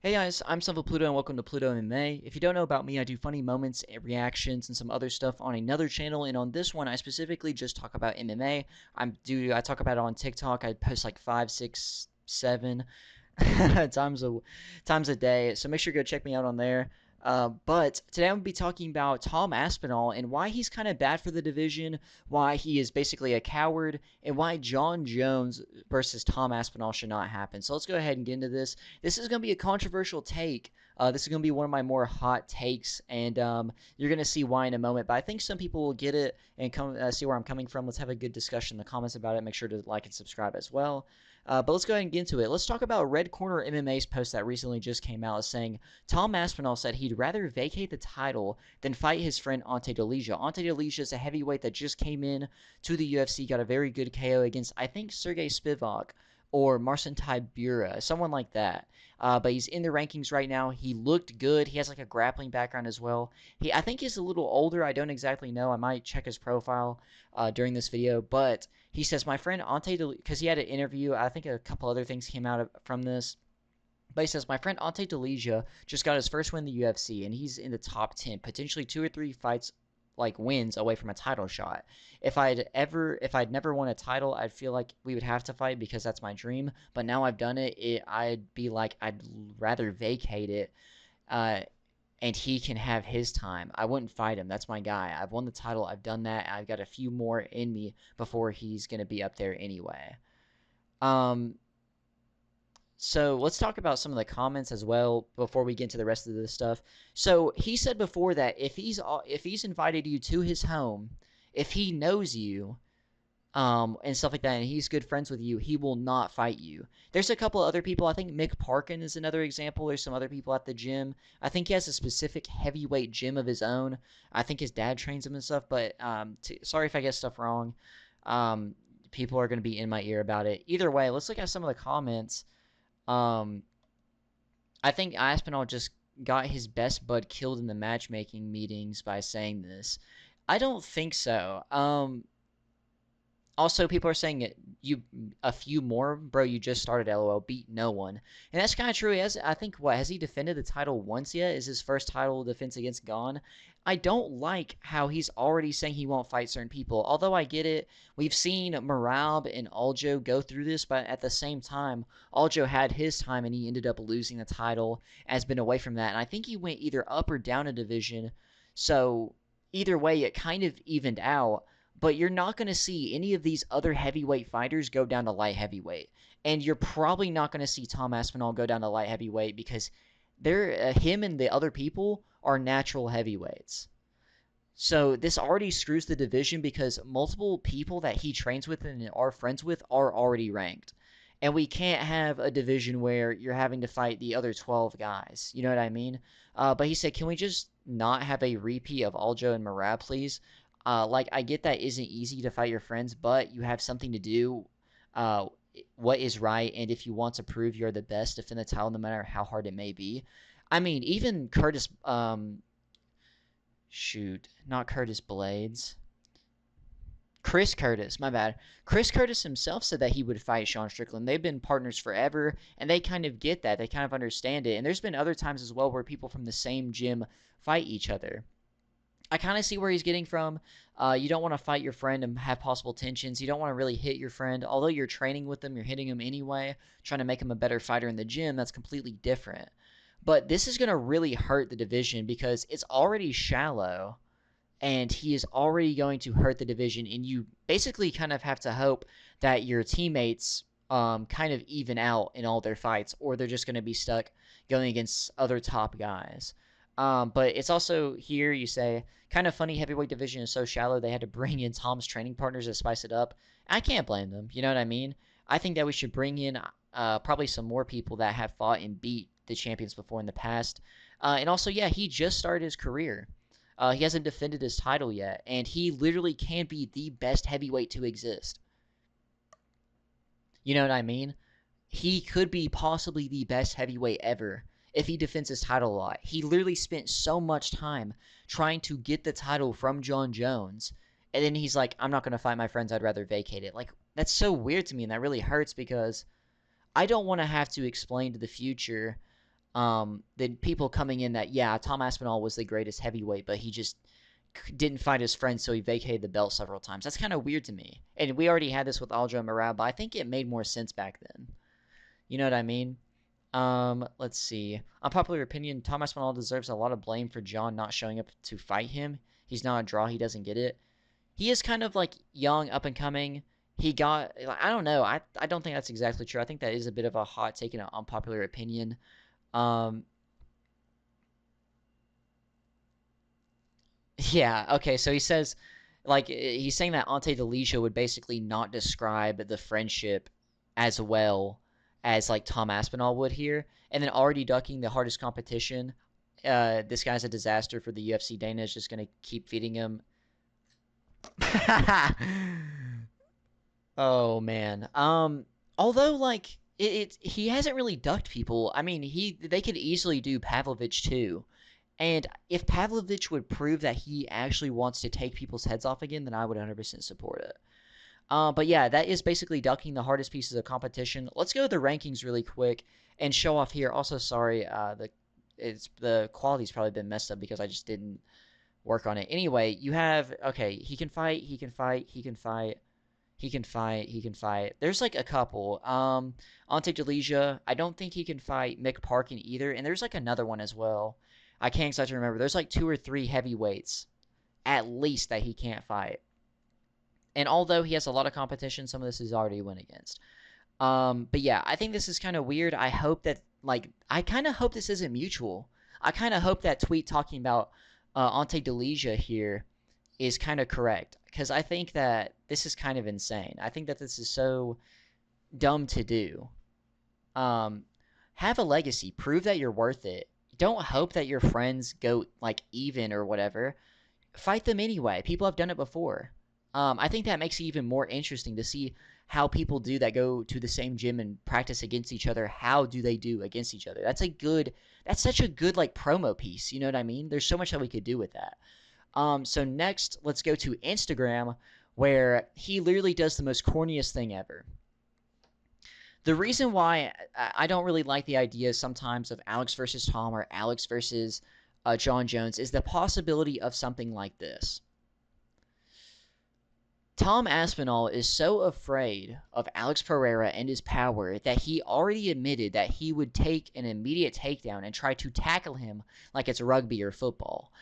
Hey guys, I'm SonOfAPluto and welcome to Pluto MMA. If you don't know about me, I do funny moments, reactions, and some other stuff on another channel, and on this one, I specifically just talk about MMA. I talk about it on TikTok. I post like 5, 6, 7 times a day, so make sure you go check me out on there. But today I'm going to be talking about Tom Aspinall and why he's kind of bad for the division, why he is basically a coward, and why John Jones versus Tom Aspinall should not happen. So let's go ahead and get into this. This is going to be a controversial take. This is going to be one of my more hot takes, and you're going to see why in a moment. But I think some people will get it and come see where I'm coming from. Let's have a good discussion in the comments about it. Make sure to like and subscribe as well. But let's go ahead and get into it. Let's talk about Red Corner MMA's post that recently just came out saying Tom Aspinall said he'd rather vacate the title than fight his friend Ante Delija. Ante Delija is a heavyweight that just came in to the UFC, got a very good KO against, I think, Sergey Spivak or Marcin Tybura, someone like that. But he's in the rankings right now. He looked good. He has like a grappling background as well. I think he's a little older. I don't exactly know. I might check his profile during this video. But he says, my friend Ante, because he had an interview. I think a couple other things came out from this. But he says, my friend Ante Delija just got his first win in the UFC, and he's in the top 10, potentially 2 or 3 fights like wins away from a title shot. If I'd never won a title, I'd feel like we would have to fight because that's my dream. But now I've done it, I'd be like, I'd rather vacate it, and he can have his time. I wouldn't fight him. That's my guy. I've won the title. I've done that. I've got a few more in me before he's gonna be up there anyway. Um, so let's talk about some of the comments as well before we get into the rest of this stuff. So he said before that if he's invited you to his home, if he knows you, and stuff like that, and he's good friends with you, he will not fight you. There's a couple of other people. I think Mick Parkin is another example. There's some other people at the gym. I think he has a specific heavyweight gym of his own. I think his dad trains him and stuff. But sorry if I get stuff wrong. Um, People are going to be in my ear about it. Either way, let's look at some of the comments. Um, I think Aspinall just got his best bud killed in the matchmaking meetings by saying this. I don't think so. Also, people are saying it. You a few more, bro. You just started. LOL. Beat no one, and that's kind of true. He has, I think, what has he defended the title once yet? Is his first title defense against Gane? I don't like how he's already saying he won't fight certain people. Although I get it, we've seen Merab and Aljo go through this, but at the same time, Aljo had his time and he ended up losing the title. Has been away from that, and I think he went either up or down a division. So either way, it kind of evened out, but you're not going to see any of these other heavyweight fighters go down to light heavyweight. And you're probably not going to see Tom Aspinall go down to light heavyweight because him and the other people are natural heavyweights. So this already screws the division because multiple people that he trains with and are friends with are already ranked. And we can't have a division where you're having to fight the other 12 guys. You know what I mean? But he said, can we just not have a repeat of Aljo and Marab, please? Like, I get that isn't easy to fight your friends, but you have something to do. Uh, what is right, and if you want to prove you're the best, defend the title no matter how hard it may be. I mean, even Curtis, shoot, not Curtis Blades. Chris Curtis, my bad. Chris Curtis himself said that he would fight Sean Strickland. They've been partners forever, and they kind of get that. They kind of understand it. And there's been other times as well where people from the same gym fight each other. I kind of see where he's getting from. You don't want to fight your friend and have possible tensions. You don't want to really hit your friend. Although you're training with them, you're hitting him anyway, trying to make him a better fighter in the gym. That's completely different. But this is going to really hurt the division because it's already shallow, and he is already going to hurt the division. And you basically kind of have to hope that your teammates kind of even out in all their fights, or they're just going to be stuck going against other top guys. But it's also here, you say, kind of funny heavyweight division is so shallow they had to bring in Tom's training partners to spice it up. I can't blame them. You know what I mean? I think that we should bring in probably some more people that have fought and beat the champions before in the past. And also, yeah, he just started his career. He hasn't defended his title yet, and he literally can be the best heavyweight to exist. You know what I mean? He could be possibly the best heavyweight ever if he defends his title a lot. He literally spent so much time trying to get the title from John Jones, and then he's like, I'm not going to fight my friends, I'd rather vacate it. Like, that's so weird to me, and that really hurts because I don't want to have to explain to the future The people coming in that, yeah, Tom Aspinall was the greatest heavyweight, but he just didn't fight his friends, so he vacated the belt several times. That's kind of weird to me. And we already had this with Aljo Morale, but I think it made more sense back then. You know what I mean? Let's see. Unpopular opinion, Tom Aspinall deserves a lot of blame for John not showing up to fight him. He's not a draw, he doesn't get it. He is kind of like young, up and coming. He got, I don't know. I don't think that's exactly true. I think that is a bit of a hot take and an unpopular opinion. Um, yeah, okay, so he says, like, he's saying that Ante Delija would basically not describe the friendship as well as, like, Tom Aspinall would here. And then already ducking the hardest competition. This guy's a disaster for the UFC. Dana is just going to keep feeding him. Oh, man. Although, like, he hasn't really ducked people. I mean, they could easily do Pavlovich, too. And if Pavlovich would prove that he actually wants to take people's heads off again, then I would 100% support it. But yeah, that is basically ducking the hardest pieces of competition. Let's go to the rankings really quick and show off here. Also, sorry, the quality's probably been messed up because I just didn't work on it. Anyway, you have, okay, he can fight, he can fight, he can fight, he can fight, he can fight. There's like a couple. Ante Delija, I don't think he can fight Mick Parkin either. And there's like another one as well. I can't exactly remember. There's like 2 or 3 heavyweights at least that he can't fight. And although he has a lot of competition, some of this he's already went against. But yeah, I think this is kind of weird. I hope that, like, I kind of hope this isn't mutual. I kind of hope that tweet talking about Ante Delija here is kind of correct. Because I think that this is kind of insane. I think that this is so dumb to do. Have a legacy. Prove that you're worth it. Don't hope that your friends go, like, even or whatever. Fight them anyway. People have done it before. I think that makes it even more interesting to see how people do that go to the same gym and practice against each other. How do they do against each other? That's such a good, like, promo piece. You know what I mean? There's so much that we could do with that. So next, let's go to Instagram, where he literally does the most corniest thing ever. The reason why I don't really like the idea sometimes of Alex versus Tom or Alex versus John Jones is the possibility of something like this. Tom Aspinall is so afraid of Alex Pereira and his power that he already admitted that he would take an immediate takedown and try to tackle him like it's rugby or football.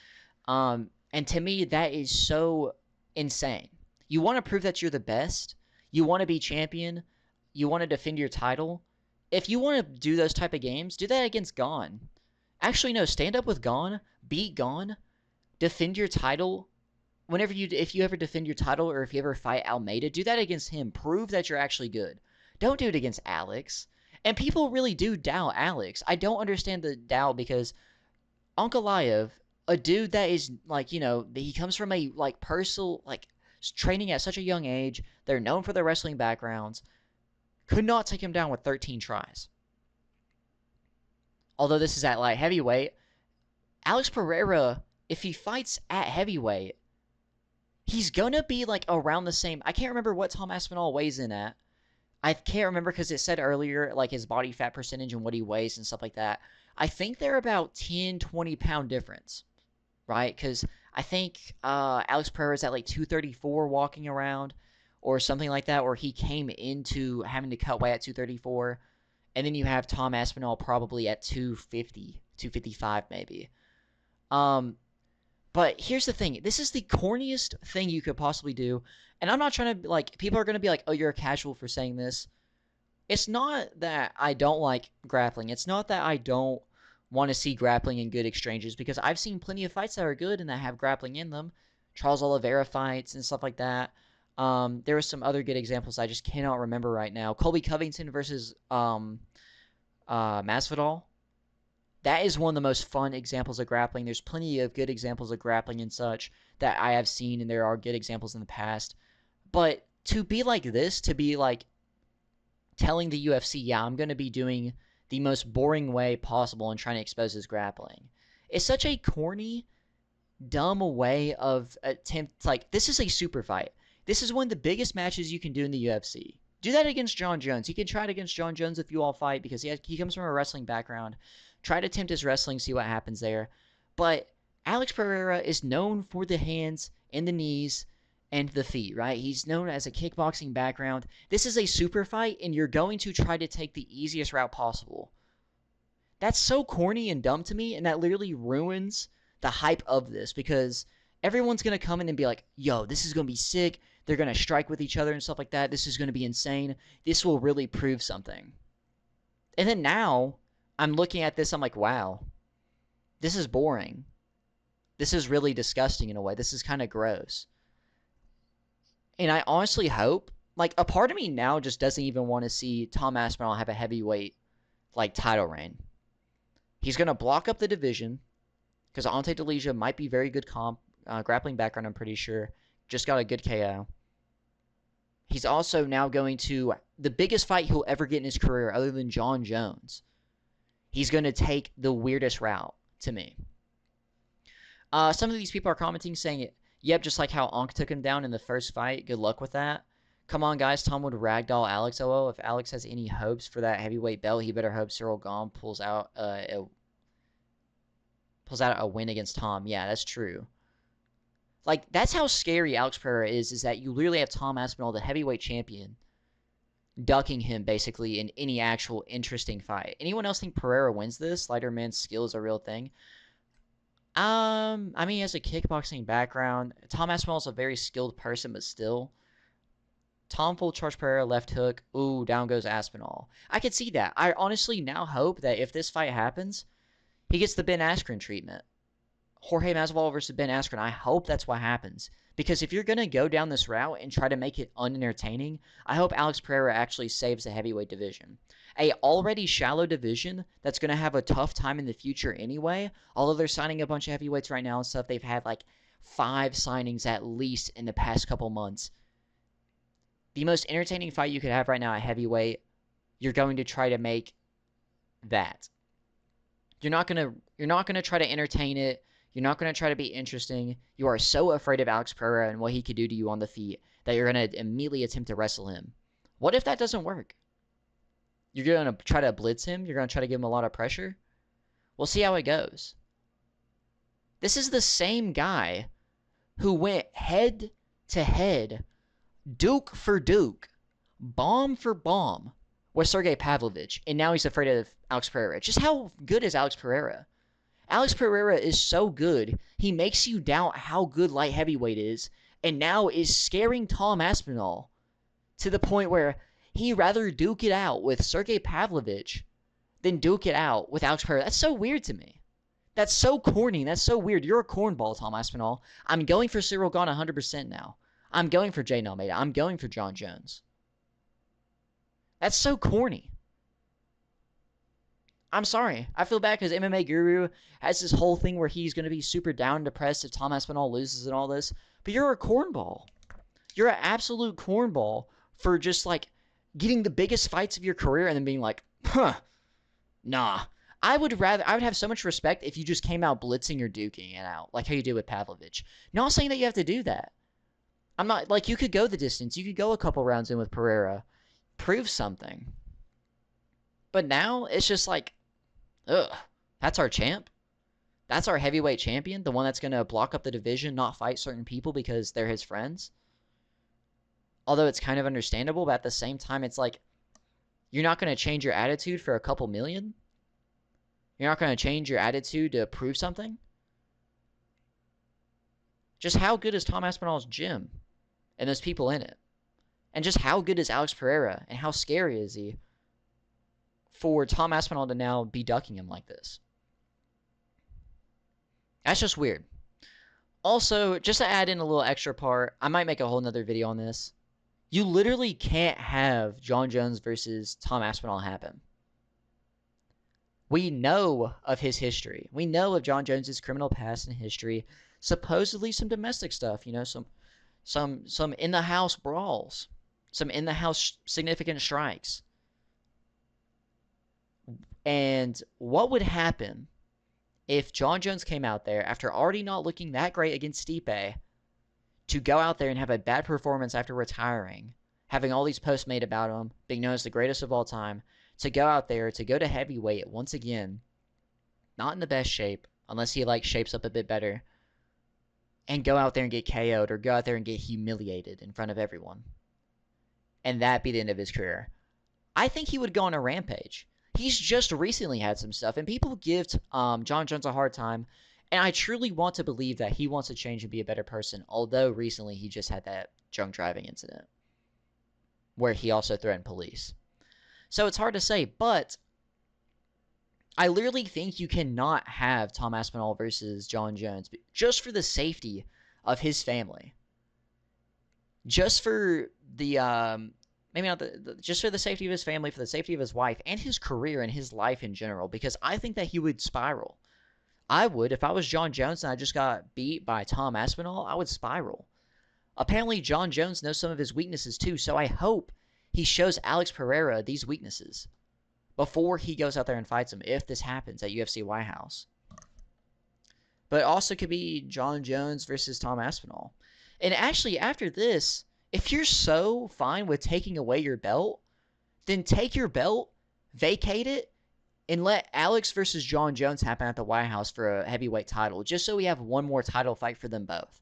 And to me, that is so insane. You want to prove that you're the best. You want to be champion. You want to defend your title. If you want to do those type of games, do that against Gane. Actually, no, stand up with Gane. Beat Gane. Defend your title. If you ever defend your title or if you ever fight Almeida, do that against him. Prove that you're actually good. Don't do it against Alex. And people really do doubt Alex. I don't understand the doubt because Ankalaev, a dude that is like, he comes from a like personal like training at such a young age. They're known for their wrestling backgrounds. Could not take him down with 13 tries. Although this is at light heavyweight, Alex Pereira, if he fights at heavyweight, he's gonna be like around the same. I can't remember what Tom Aspinall weighs in at. I can't remember because it said earlier like his body fat percentage and what he weighs and stuff like that. I think they're about 10, 20 pound difference, right? Because I think Alex Pereira is at like 234 walking around or something like that, or he came into having to cut weight at 234. And then you have Tom Aspinall probably at 250, 255 maybe. But here's the thing. This is the corniest thing you could possibly do. And I'm not trying to, like, people are going to be like, oh, you're a casual for saying this. It's not that I don't like grappling. It's not that I don't want to see grappling in good exchanges, because I've seen plenty of fights that are good and that have grappling in them. Charles Oliveira fights and stuff like that. There were some other good examples I just cannot remember right now. Colby Covington versus Masvidal. That is one of the most fun examples of grappling. There's plenty of good examples of grappling and such that I have seen, and there are good examples in the past. But to be like this, to be like telling the UFC, yeah, I'm going to be doing the most boring way possible and trying to expose his grappling, it's such a corny, dumb way of attempt. Like, this is a super fight. This is one of the biggest matches you can do in the UFC. Do that against John Jones. He can try it against John Jones if you all fight, because he comes from a wrestling background. Try to attempt his wrestling, see what happens there. But Alex Pereira is known for the hands and the knees and the feet, right? He's known as a kickboxing background. This is a super fight, and you're going to try to take the easiest route possible. That's so corny and dumb to me, and that literally ruins the hype of this, because everyone's going to come in and be like, yo, this is going to be sick. They're going to strike with each other and stuff like that. This is going to be insane. This will really prove something. And then now, I'm looking at this, I'm like, wow, this is boring. This is really disgusting in a way. This is kind of gross. And I honestly hope, like, a part of me now just doesn't even want to see Tom Aspinall have a heavyweight, like, title reign. He's going to block up the division, because Ante Delija might be very good grappling background, I'm pretty sure. Just got a good KO. He's also now going to, the biggest fight he'll ever get in his career other than Jon Jones. He's going to take the weirdest route, to me. Some of these people are commenting saying, yep, just like how Ankh took him down in the first fight. Good luck with that. Come on, guys. Tom would ragdoll Alex. Oh, if Alex has any hopes for that heavyweight belt, he better hope Ciryl Gane pulls out a win against Tom. Yeah, that's true. Like, that's how scary Alex Pereira is that you literally have Tom Aspinall, the heavyweight champion, ducking him basically in any actual interesting fight. Anyone else think Pereira wins this? Lighter man's skill is a real thing. I mean, he has a kickboxing background. Tom Aspinall is a very skilled person, but still. Tom full charge Pereira, left hook. Ooh, down goes Aspinall. I could see that. I honestly now hope that if this fight happens, he gets the Ben Askren treatment. Jorge Masvidal versus Ben Askren. I hope that's what happens. Because if you're going to go down this route and try to make it unentertaining, I hope Alex Pereira actually saves the heavyweight division. A already shallow division that's going to have a tough time in the future anyway. Although they're signing a bunch of heavyweights right now and stuff. They've had like 5 signings at least in the past couple months. The most entertaining fight you could have right now at heavyweight, you're going to try to make that. You're not going to try to entertain it. You're not going to try to be interesting. You are so afraid of Alex Pereira and what he could do to you on the feet that you're going to immediately attempt to wrestle him. What if that doesn't work? You're going to try to blitz him? You're going to try to give him a lot of pressure? We'll see how it goes. This is the same guy who went head to head, Duke for Duke, bomb for bomb with Sergey Pavlovich, and now he's afraid of Alex Pereira. Just how good is Alex Pereira? Alex Pereira is so good, he makes you doubt how good light heavyweight is, and now is scaring Tom Aspinall to the point where he'd rather duke it out with Sergey Pavlovich than duke it out with Alex Pereira. That's so weird to me. That's so corny. That's so weird. You're a cornball, Tom Aspinall. I'm going for Ciryl Gane 100% now. I'm going for Jaden Almeida. I'm going for Jon Jones. That's so corny. I'm sorry. I feel bad because MMA Guru has this whole thing where he's going to be super down and depressed if Tom Aspinall loses and all this. But you're a cornball. You're an absolute cornball for just, like, getting the biggest fights of your career and then being like, huh, nah. I would have so much respect if you just came out blitzing or duking it out, like how you did with Pavlovich. Not saying that you have to do that. I'm not, like, you could go the distance. You could go a couple rounds in with Pereira. Prove something. But now, it's just like, ugh, that's our champ? That's our heavyweight champion? The one that's going to block up the division, not fight certain people because they're his friends? Although it's kind of understandable, but at the same time, it's like, you're not going to change your attitude for a couple million? You're not going to change your attitude to prove something? Just how good is Tom Aspinall's gym and those people in it? And just how good is Alex Pereira and how scary is he for Tom Aspinall to now be ducking him like this? That's just weird. Also, just to add in a little extra part, I might make a whole nother video on this. You literally can't have Jon Jones versus Tom Aspinall happen. We know of his history. We know of Jon Jones's criminal past and history. Supposedly some domestic stuff, you know, some in-the-house brawls. Some in-the-house significant strikes. And what would happen if Jon Jones came out there after already not looking that great against Stipe to go out there and have a bad performance after retiring, having all these posts made about him, being known as the greatest of all time, to go out there, to go to heavyweight once again, not in the best shape, unless he like shapes up a bit better, and go out there and get KO'd or go out there and get humiliated in front of everyone, and that be the end of his career. I think he would go on a rampage. He's just recently had some stuff, and people give John Jones a hard time, and I truly want to believe that he wants to change and be a better person, although recently he just had that drunk driving incident where he also threatened police. So it's hard to say, but I literally think you cannot have Tom Aspinall versus John Jones just for the safety of his family. Just for the maybe not just for the safety of his family, for the safety of his wife and his career and his life in general, because I think that he would spiral. I would. If I was John Jones and I just got beat by Tom Aspinall, I would spiral. Apparently, John Jones knows some of his weaknesses too, so I hope he shows Alex Pereira these weaknesses before he goes out there and fights him, if this happens at UFC White House. But it also could be John Jones versus Tom Aspinall. And actually, after this, if you're so fine with taking away your belt, then take your belt, vacate it, and let Alex versus John Jones happen at the White House for a heavyweight title, just so we have one more title fight for them both.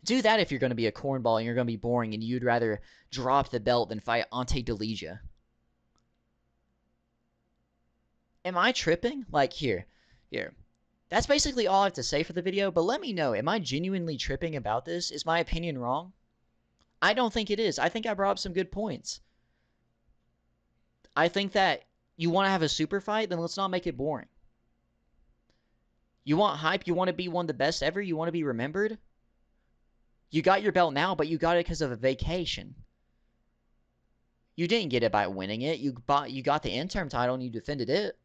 Do that if you're going to be a cornball and you're going to be boring and you'd rather drop the belt than fight Ante Delija. Am I tripping? Like, here. That's basically all I have to say for the video, but let me know, am I genuinely tripping about this? Is my opinion wrong? I don't think it is. I think I brought up some good points. I think that you want to have a super fight, then let's not make it boring. You want hype? You want to be one of the best ever? You want to be remembered? You got your belt now, but you got it because of a vacation. You didn't get it by winning it. You got the interim title and you defended it.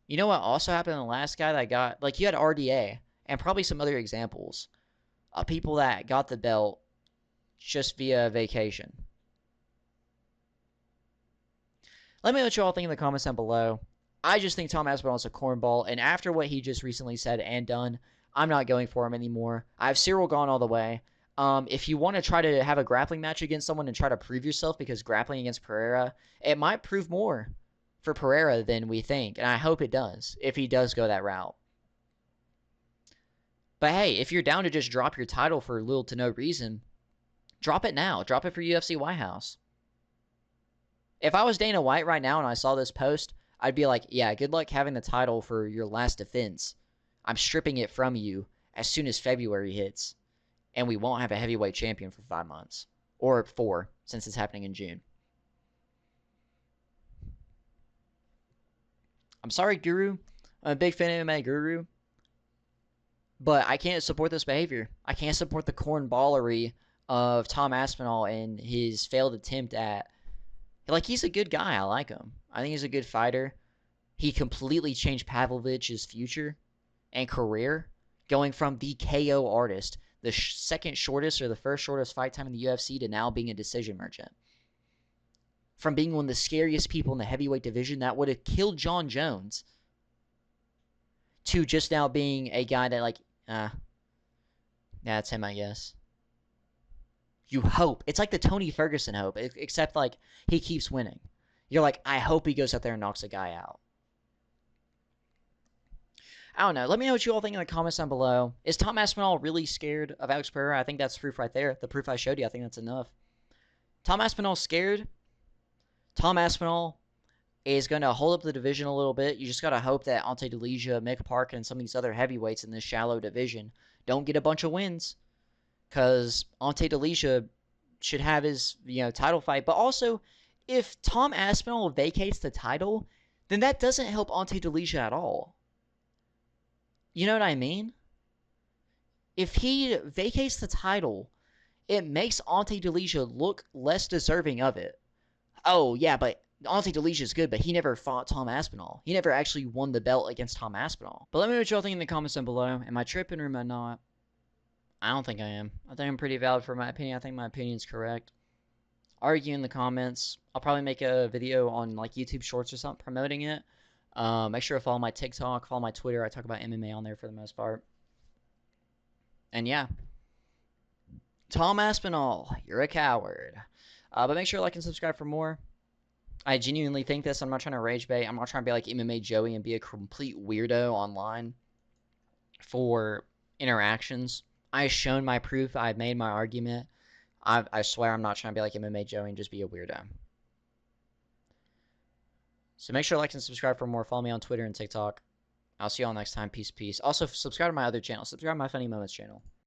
You know what also happened to the last guy that got, like, you had RDA and probably some other examples of people that got the belt just via vacation. Let me know what you all think in the comments down below. I just think Tom Aspinall is a cornball, and after what he just recently said and done, I'm not going for him anymore. I have Ciryl Gane all the way. If you want to try to have a grappling match against someone and try to prove yourself, because grappling against Pereira, it might prove more for Pereira than we think, and I hope it does, if he does go that route. But hey, if you're down to just drop your title for little to no reason, drop it now. Drop it for UFC White House. If I was Dana White right now and I saw this post, I'd be like, yeah, good luck having the title for your last defense. I'm stripping it from you as soon as February hits, and we won't have a heavyweight champion for 5 months. Or 4, since it's happening in June. I'm sorry, Guru. I'm a big fan of MMA Guru. But I can't support this behavior. I can't support the cornballery of Tom Aspinall and his failed attempt at... Like, he's a good guy. I like him. I think he's a good fighter. He completely changed Pavlovich's future and career, going from the KO artist, the second shortest or the first shortest fight time in the UFC, to now being a decision merchant. From being one of the scariest people in the heavyweight division that would have killed John Jones, to just now being a guy that, like, that's him, I guess. You hope. It's like the Tony Ferguson hope, except, like, he keeps winning. You're like, I hope he goes out there and knocks a guy out. I don't know. Let me know what you all think in the comments down below. Is Tom Aspinall really scared of Alex Pereira? I think that's proof right there. The proof I showed you, I think that's enough. Tom Aspinall scared. Tom Aspinall is going to hold up the division a little bit. You just got to hope that Ante Delija, Mick Park, and some of these other heavyweights in this shallow division don't get a bunch of wins. Because Ante Delija should have his, title fight. But also, if Tom Aspinall vacates the title, then that doesn't help Ante Delija at all. You know what I mean? If he vacates the title, it makes Ante Delija look less deserving of it. Oh, yeah, but Ante Delija is good, but he never fought Tom Aspinall. He never actually won the belt against Tom Aspinall. But let me know what y'all think in the comments down below. Am I tripping or am I not? I don't think I am. I think I'm pretty valid for my opinion. I think my opinion's correct. Argue in the comments. I'll probably make a video on, like, YouTube Shorts or something promoting it. Make sure to follow my TikTok, follow my Twitter. I talk about MMA on there for the most part. And yeah. Tom Aspinall, you're a coward. But make sure to like and subscribe for more. I genuinely think this. I'm not trying to rage bait. I'm not trying to be like MMA Joey and be a complete weirdo online for interactions. I've shown my proof. I've made my argument. I swear I'm not trying to be like MMA Joey and just be a weirdo. So make sure to like and subscribe for more. Follow me on Twitter and TikTok. I'll see y'all next time. Peace, peace. Also, subscribe to my other channel. Subscribe to my Funny Moments channel.